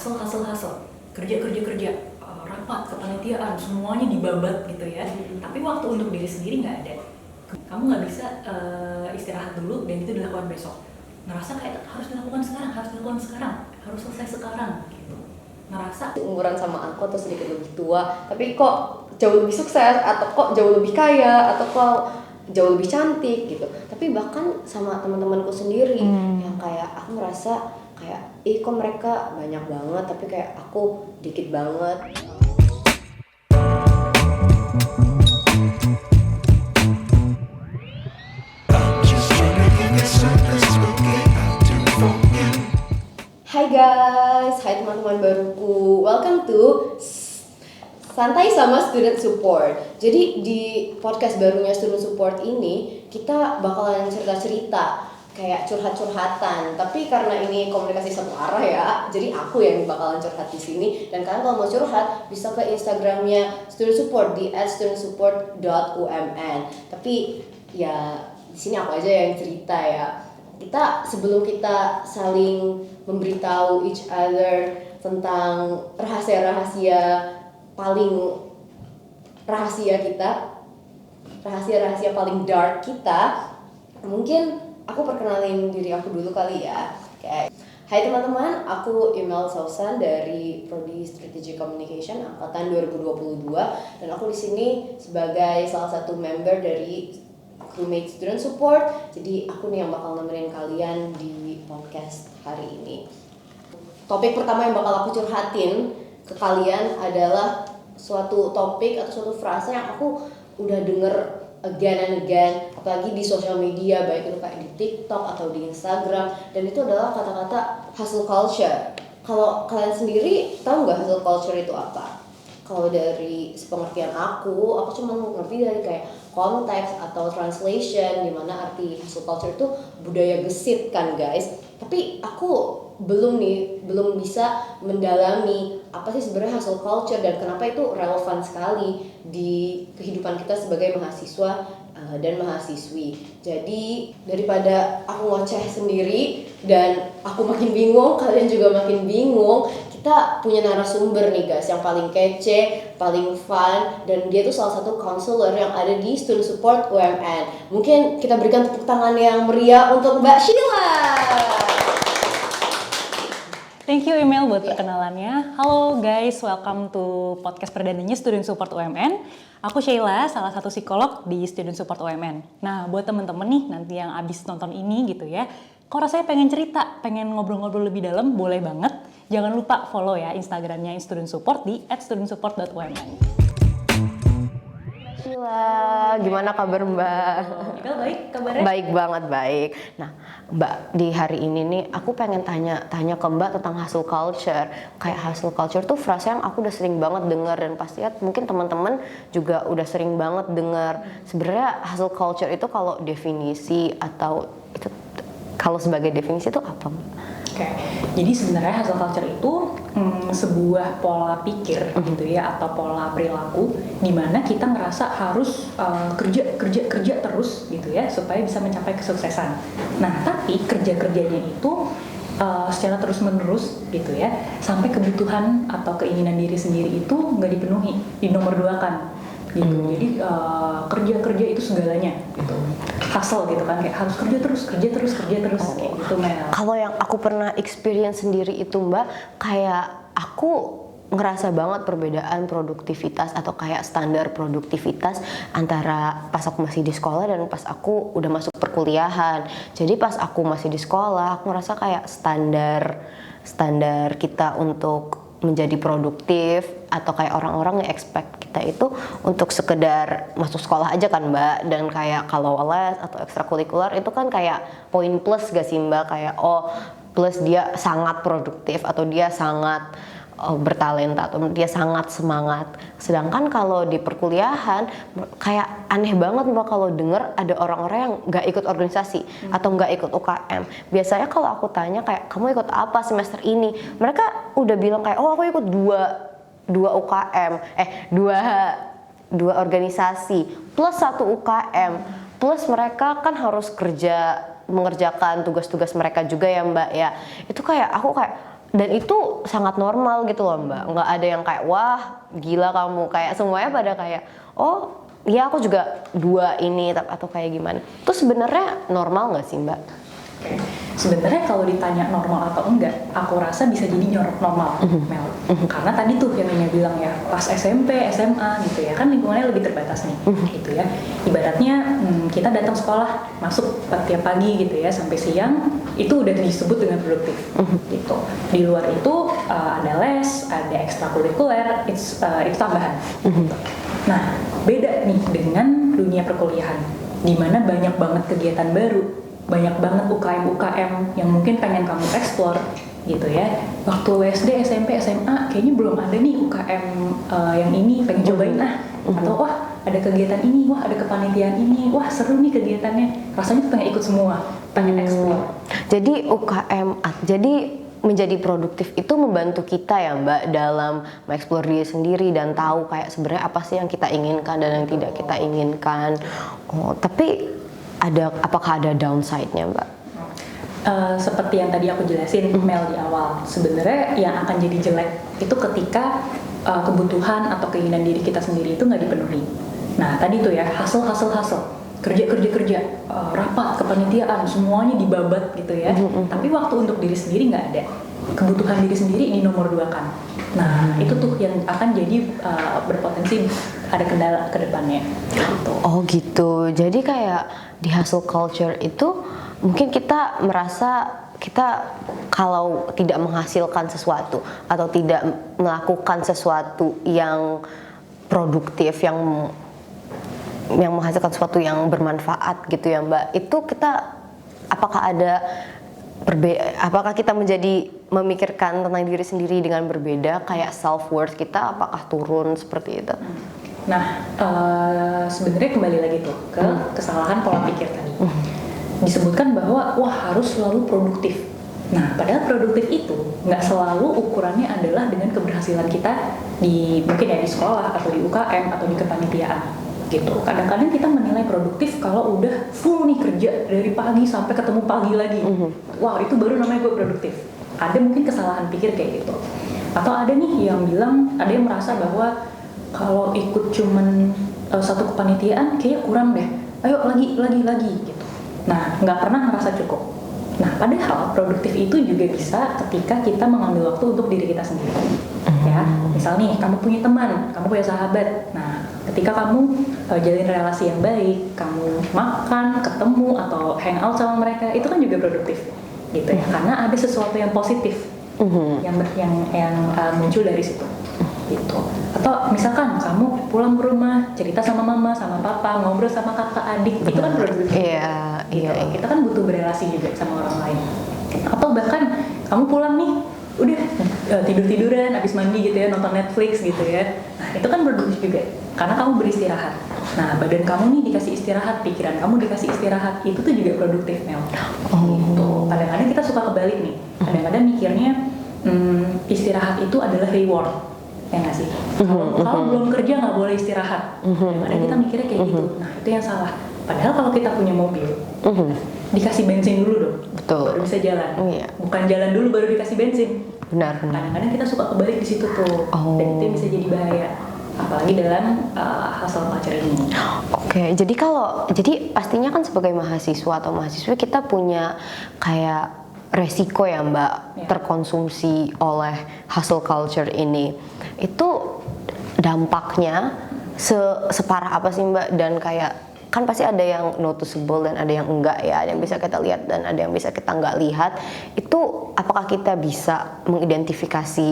hustle, kerja, rapat, kepanitiaan, semuanya dibabat gitu ya. Tapi waktu untuk diri sendiri nggak ada. Kamu nggak bisa istirahat dulu dan itu dilakukan besok. Ngerasa kayak harus dilakukan sekarang, harus selesai sekarang gitu. Ngerasa umuran sama aku atau sedikit lebih tua, tapi kok jauh lebih sukses, atau kok jauh lebih kaya, atau kok jauh lebih cantik gitu. Tapi bahkan sama teman-temanku sendiri yang kayak aku ngerasa kayak kok mereka banyak banget tapi kayak aku dikit banget. Hai guys, hai teman-teman baruku. Welcome to Santai sama Student Support. Jadi di podcast barunya Student Support ini kita bakalan cerita-cerita kayak curhat-curhatan. Tapi karena ini komunikasi satu arah ya, jadi aku yang bakalan curhat di sini. Dan kalian kalau mau curhat bisa ke Instagramnya Student Support di @studentsupport.umn. Tapi ya di sini aku aja yang cerita ya. Sebelum kita saling memberitahu each other tentang rahasia-rahasia paling dark kita, mungkin aku perkenalin diri aku dulu kali ya. Hai teman-teman, aku Imel Sausan dari Prodi Strategic Communication angkatan 2022 dan aku di sini sebagai salah satu member dari crewmate Student Support. Jadi aku nih yang bakal nemenin kalian di podcast hari ini. Topik pertama yang bakal aku curhatin ke kalian adalah suatu topik atau suatu frase yang aku udah denger again and again, apalagi di sosial media, baik itu kayak di TikTok atau di Instagram, dan itu adalah kata-kata hustle culture. Kalau kalian sendiri tahu nggak hustle culture itu apa? Kalau dari pengertian aku cuma ngerti dari kayak konteks atau translation, di mana arti hustle culture itu budaya gesit kan guys. Tapi aku belum bisa mendalami apa sih sebenarnya hustle culture dan kenapa itu relevan sekali di kehidupan kita sebagai mahasiswa dan mahasiswi. Jadi daripada aku ngoceh sendiri dan aku makin bingung, kalian juga makin bingung, kita punya narasumber nih guys yang paling kece, paling fun, dan dia tuh salah satu counselor yang ada di Student Support UMN. Mungkin kita berikan tepuk tangan yang meriah untuk Mbak Sheila. thank you Email buat perkenalannya. Halo guys, welcome to podcast perdananya Student Support UMN. Aku Sheila, salah satu psikolog di Student Support UMN. Nah, buat temen-temen nih nanti yang abis nonton ini gitu ya, kalau rasanya pengen cerita, pengen ngobrol-ngobrol lebih dalam, boleh banget. Jangan lupa follow ya Instagramnya Student Support di @studentsupport.umn. Sheila, gimana kabar Mbak? Baik, kabarnya? Baik banget, baik. Nah, Mbak, di hari ini nih aku pengen tanya ke Mbak tentang hustle culture. Kayak hustle culture tuh frase yang aku udah sering banget dengar dan pasti mungkin teman-teman juga udah sering banget dengar. Sebenarnya hustle culture itu kalau definisi atau itu kalau sebagai definisi itu apa, Mbak? Oke, jadi sebenarnya hustle culture itu sebuah pola pikir gitu ya, atau pola perilaku di mana kita ngerasa harus kerja terus gitu ya supaya bisa mencapai kesuksesan. Nah, tapi kerjanya itu secara terus-menerus gitu ya, sampai kebutuhan atau keinginan diri sendiri itu nggak dipenuhi, dinomorduakan gitu. Jadi kerja itu segalanya gitu. Hustle gitu kan, kayak harus kerja terus kayak gitu Mel. Kalau yang aku pernah experience sendiri itu Mbak, kayak aku ngerasa banget perbedaan produktivitas atau kayak standar produktivitas antara pas aku masih di sekolah dan pas aku udah masuk perkuliahan. Jadi pas aku masih di sekolah, aku ngerasa kayak standar kita untuk menjadi produktif atau kayak orang-orang nge-expect kita itu untuk sekedar masuk sekolah aja kan Mbak, dan kayak kalau les atau ekstrakurikuler itu kan kayak poin plus gak sih Mbak, kayak plus dia sangat produktif atau dia sangat bertalenta atau dia sangat semangat. Sedangkan kalau di perkuliahan kayak aneh banget Mbak kalau denger ada orang-orang yang gak ikut organisasi atau gak ikut UKM. Biasanya kalau aku tanya kayak kamu ikut apa semester ini, mereka udah bilang kayak aku ikut dua UKM, dua organisasi plus 1 UKM, plus mereka kan harus mengerjakan tugas-tugas mereka juga ya Mbak ya. Itu kayak aku kayak dan itu sangat normal gitu loh Mbak, nggak ada yang kayak wah gila kamu, kayak semuanya pada kayak oh iya aku juga 2 ini atau kayak gimana. Itu sebenarnya normal nggak sih Mbak? Oke. Sebenarnya kalau ditanya normal atau enggak, aku rasa bisa jadi normal, Mel. Karena tadi tuh yang Nina bilang ya, pas SMP, SMA gitu ya, kan lingkungannya lebih terbatas nih, gitu ya. Ibaratnya kita datang sekolah, masuk tiap pagi gitu ya, sampai siang, itu udah disebut dengan produktif, gitu. Di luar itu ada les, ada ekstrakurikuler, itu tambahan. Gitu. Nah, beda nih dengan dunia perkuliahan, di mana banyak banget kegiatan baru. Banyak banget UKM yang mungkin pengen kamu explore gitu ya. Waktu SD, SMP, SMA kayaknya belum ada nih UKM yang ini pengen cobain atau wah ada kegiatan ini, wah ada kepanitiaan ini, wah seru nih kegiatannya. Rasanya tuh pengen ikut semua, pengen explore. Jadi UKM, jadi menjadi produktif itu membantu kita ya Mbak dalam mengeksplor diri sendiri dan tahu kayak sebenarnya apa sih yang kita inginkan dan yang tidak kita inginkan. Oh, tapi apakah ada downside-nya Mbak? Seperti yang tadi aku jelasin Mel di awal, sebenarnya yang akan jadi jelek itu ketika kebutuhan atau keinginan diri kita sendiri itu nggak dipenuhi. Nah tadi tuh ya hustle, kerja, rapat, kepanitiaan, semuanya dibabat gitu ya. Tapi waktu untuk diri sendiri nggak ada. Kebutuhan diri sendiri di nomor 2-kan. Nah itu tuh yang akan jadi berpotensi ada kendala ke depannya. Gitu. Oh gitu. Jadi kayak di hustle culture itu mungkin kita merasa kita kalau tidak menghasilkan sesuatu atau tidak melakukan sesuatu yang produktif, yang menghasilkan sesuatu yang bermanfaat gitu ya Mbak, itu kita apakah kita menjadi memikirkan tentang diri sendiri dengan berbeda, kayak self worth kita apakah turun seperti itu? Nah sebenarnya kembali lagi tuh ke kesalahan pola pikir tadi. Disebutkan bahwa wah harus selalu produktif. Nah padahal produktif itu nggak selalu ukurannya adalah dengan keberhasilan kita mungkin ya di sekolah atau di UKM atau di kepanitiaan gitu. Kadang-kadang kita menilai produktif kalau udah full nih kerja dari pagi sampai ketemu pagi lagi. Wah itu baru namanya gue produktif. Ada mungkin kesalahan pikir kayak gitu. Atau ada nih yang bilang, ada yang merasa bahwa kalau ikut cuman satu kepanitiaan kayak kurang deh. Ayo lagi gitu. Nah, nggak pernah merasa cukup. Nah, padahal produktif itu juga bisa ketika kita mengambil waktu untuk diri kita sendiri. Ya, misal nih, kamu punya teman, kamu punya sahabat. Nah, ketika kamu jalin relasi yang baik, kamu makan, ketemu atau hangout sama mereka, itu kan juga produktif, gitu ya. Karena ada sesuatu yang positif yang muncul dari situ. Gitu. Atau misalkan kamu pulang ke rumah cerita sama mama sama papa, ngobrol sama kakak adik, itu kan produktif. Iya. Kita kan butuh berelasi juga sama orang lain. Atau bahkan kamu pulang nih udah tidur-tiduran abis mandi gitu ya, nonton Netflix gitu ya. Nah itu kan produktif juga karena kamu beristirahat. Nah badan kamu nih dikasih istirahat, pikiran kamu dikasih istirahat, itu tuh juga produktif Mel. Gitu. Kadang-kadang kita suka kebalik nih. Kadang-kadang mikirnya istirahat itu adalah reward. Ya nggak sih? Kalau belum kerja nggak boleh istirahat. Kadang-kadang kita mikirnya kayak gitu. Nah itu yang salah. Padahal kalau kita punya mobil, dikasih bensin dulu dong, baru bisa jalan. Bukan jalan dulu baru dikasih bensin. Benar. Kadang-kadang kita suka kebalik di situ tuh, dan itu bisa jadi bahaya. Apalagi dalam hustle culture ini. Oke, jadi pastinya kan sebagai mahasiswa atau mahasiswa kita punya kayak resiko ya Mbak, terkonsumsi oleh hustle culture ini. Itu dampaknya separah apa sih Mbak? Dan kayak kan pasti ada yang noticeable dan ada yang enggak ya, ada yang bisa kita lihat dan ada yang bisa kita nggak lihat. Itu apakah kita bisa mengidentifikasi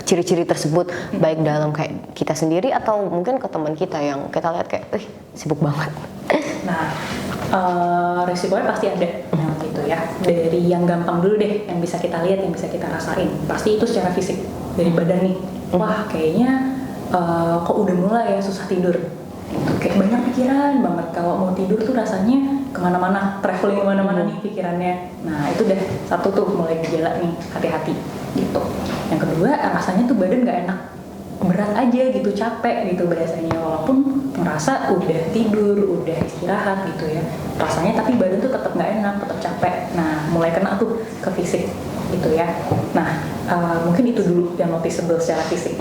ciri-ciri tersebut baik dalam kayak kita sendiri atau mungkin ke teman kita yang kita lihat kayak sibuk banget? Nah resikonya pasti ada gitu ya. Dari yang gampang dulu deh, yang bisa kita lihat, yang bisa kita rasain. Pasti itu secara fisik dari badan nih. Wah kayaknya kok udah mulai ya susah tidur. Kayak banyak pikiran banget, kalau mau tidur tuh rasanya kemana-mana, traveling kemana-mana nih pikirannya. Nah itu udah satu tuh mulai gejala nih, hati-hati gitu. Yang kedua rasanya tuh badan nggak enak berat aja gitu, capek gitu berasanya, walaupun ngerasa udah tidur, udah istirahat gitu ya rasanya, tapi badan tuh tetap nggak enak, tetap capek. Nah mulai kena tuh ke fisik gitu ya. Nah mungkin itu dulu yang noticeable secara fisik.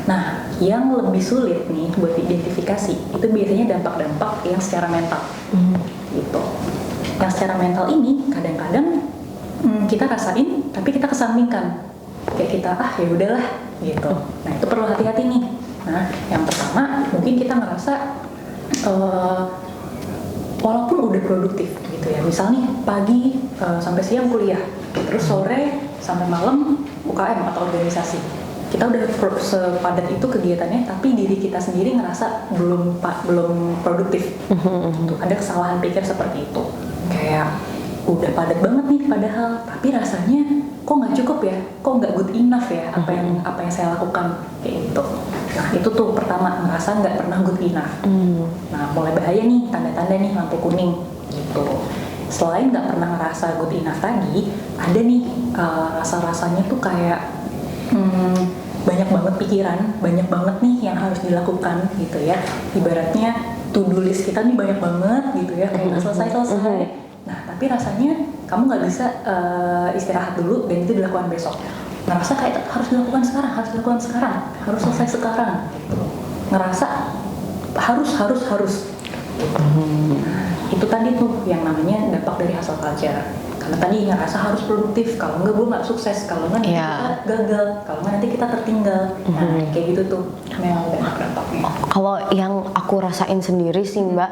Nah yang lebih sulit nih buat diidentifikasi itu biasanya dampak-dampak yang secara mental gitu. Yang secara mental ini kadang-kadang kita rasain tapi kita kesampingkan, kayak kita ya udahlah gitu. Nah itu perlu hati-hati nih. Nah yang pertama mungkin kita ngerasa walaupun udah produktif gitu ya, misal nih pagi sampai siang kuliah, terus sore sampai malam UKM atau organisasi, kita udah sepadat itu kegiatannya, tapi diri kita sendiri ngerasa belum produktif. Tuh, ada kesalahan pikir seperti itu, kayak udah padat banget nih padahal, tapi rasanya kok nggak cukup ya, kok nggak good enough ya apa yang saya lakukan, kayak gitu. Nah itu tuh pertama, ngerasa nggak pernah good enough. Nah mulai bahaya nih, tanda-tanda nih lampu kuning gitu. Selain nggak pernah ngerasa good enough tadi, ada nih rasa-rasanya tuh kayak banyak banget pikiran, banyak banget nih yang harus dilakukan gitu ya. Ibaratnya to-do list kita nih banyak banget gitu ya, kayak nggak selesai-selesai. Nah tapi rasanya kamu nggak bisa istirahat dulu dan itu dilakukan besok. Ngerasa kayak harus dilakukan sekarang, harus selesai sekarang gitu. Ngerasa harus gitu. Nah, itu tadi tuh yang namanya dampak dari hustle culture. Karena tadi ngerasa harus produktif, kalau enggak gue nggak sukses, kalau enggak nanti kita gagal, kalau enggak nanti kita tertinggal. Nah kayak gitu tuh memang dampaknya. Kalau yang aku rasain sendiri sih Mbak,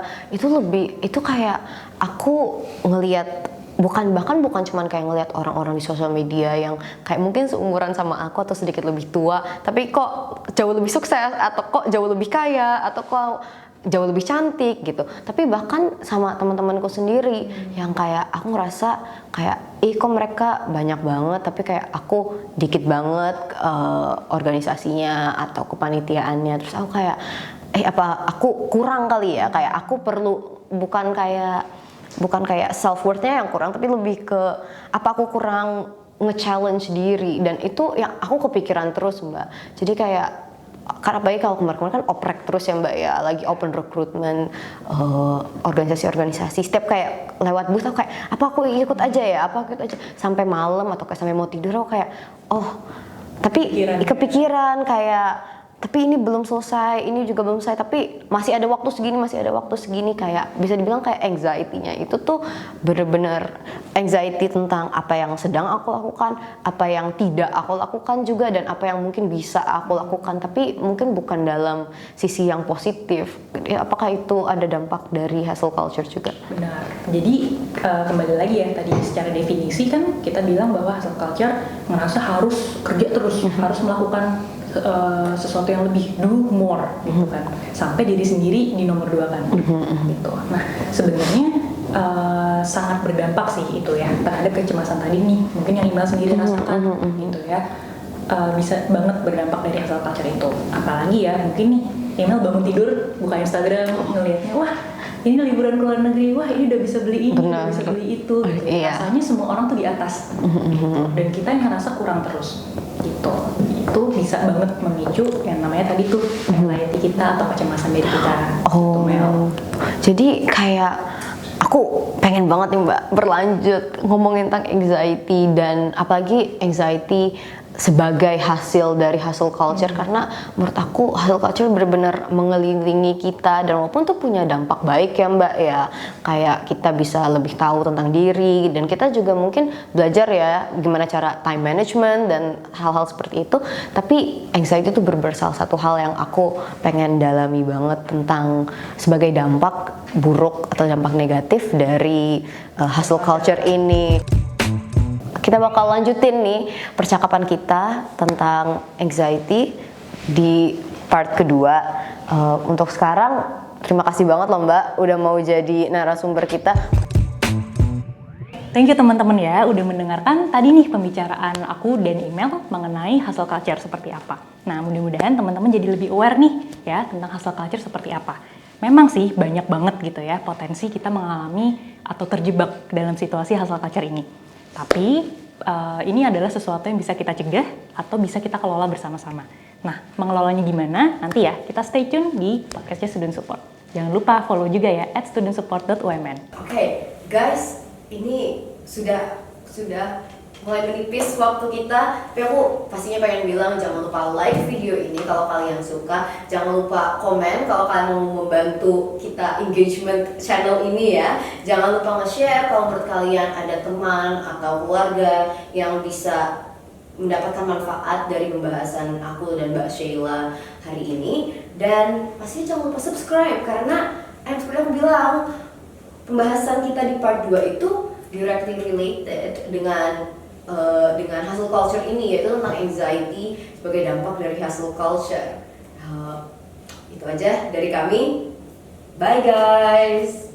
itu kayak aku ngelihat, bahkan bukan cuman kayak ngelihat orang-orang di sosial media yang kayak mungkin seumuran sama aku atau sedikit lebih tua, tapi kok jauh lebih sukses, atau kok jauh lebih kaya, atau kok jauh lebih cantik gitu. Tapi bahkan sama teman-temanku sendiri yang kayak aku ngerasa kayak kok mereka banyak banget tapi kayak aku dikit banget organisasinya atau kepanitiaannya. Terus aku kayak apa aku kurang kali ya, kayak aku perlu, bukan kayak self worth-nya yang kurang, tapi lebih ke apa aku kurang nge-challenge diri, dan itu yang aku kepikiran terus Mbak. Jadi kayak karena apalagi kalau kemarin kan oprek terus ya Mbak ya, lagi open recruitment organisasi-organisasi, setiap kayak lewat booth aku kayak apa aku ikut aja sampai malam atau kayak sampai mau tidur aku kayak tapi kepikiran kayak tapi ini belum selesai, ini juga belum selesai, tapi masih ada waktu segini, kayak bisa dibilang kayak anxiety-nya itu tuh bener-bener anxiety tentang apa yang sedang aku lakukan, apa yang tidak aku lakukan juga, dan apa yang mungkin bisa aku lakukan tapi mungkin bukan dalam sisi yang positif. Apakah itu ada dampak dari hustle culture juga? Benar. Jadi kembali lagi ya tadi secara definisi kan kita bilang bahwa hustle culture ngerasa harus kerja terus, harus melakukan sesuatu yang lebih, do more gitu kan, sampai diri sendiri di nomor 2 kan gitu. Nah sebenarnya sangat berdampak sih itu ya terhadap kecemasan tadi nih, mungkin yang Iqbal sendiri rasakan gitu ya. Bisa banget berdampak dari hustle culture itu. Apalagi ya mungkin nih Iqbal bangun tidur buka Instagram ngelihatnya, wah ini liburan ke luar negeri, wah ini udah bisa beli ini, udah bisa beli itu gitu. Rasanya semua orang tuh di atas gitu. Dan kita yang ngerasa kurang terus gitu. Itu bisa banget memicu yang namanya tadi tuh anxiety kita atau kecemasan diri kita. Jadi kayak aku pengen banget nih Mbak berlanjut ngomongin tentang anxiety, dan apalagi anxiety sebagai hasil dari hustle culture, karena menurut aku hustle culture benar-benar mengelilingi kita, dan walaupun tuh punya dampak baik ya Mbak ya, kayak kita bisa lebih tahu tentang diri, dan kita juga mungkin belajar ya gimana cara time management dan hal-hal seperti itu. Tapi anxiety itu benar-benar salah satu hal yang aku pengen dalami banget tentang sebagai dampak buruk atau dampak negatif dari hustle culture ini. Kita bakal lanjutin nih percakapan kita tentang anxiety di part kedua. Untuk sekarang, terima kasih banget loh Mbak udah mau jadi narasumber kita. Thank you teman-teman ya udah mendengarkan tadi nih pembicaraan aku dan Email mengenai hustle culture seperti apa. Nah mudah-mudahan teman-teman jadi lebih aware nih ya tentang hustle culture seperti apa. Memang sih banyak banget gitu ya potensi kita mengalami atau terjebak dalam situasi hustle culture ini. Tapi ini adalah sesuatu yang bisa kita cegah atau bisa kita kelola bersama-sama. Nah, mengelolanya gimana? Nanti ya, kita stay tune di podcastnya Student Support. Jangan lupa follow juga ya @studentsupport.umn. Oke, guys, ini sudah mulai menipis waktu kita, tapi aku pastinya pengen bilang jangan lupa like video ini kalau kalian suka, jangan lupa komen kalau kalian mau membantu kita engagement channel ini ya, jangan lupa nge-share kalau menurut kalian ada teman atau keluarga yang bisa mendapatkan manfaat dari pembahasan aku dan Mbak Sheila hari ini, dan pastinya jangan lupa subscribe karena seperti aku bilang pembahasan kita di part 2 itu directly related dengan hustle culture ini, yaitu tentang anxiety sebagai dampak dari hustle culture. Itu aja dari kami. Bye guys.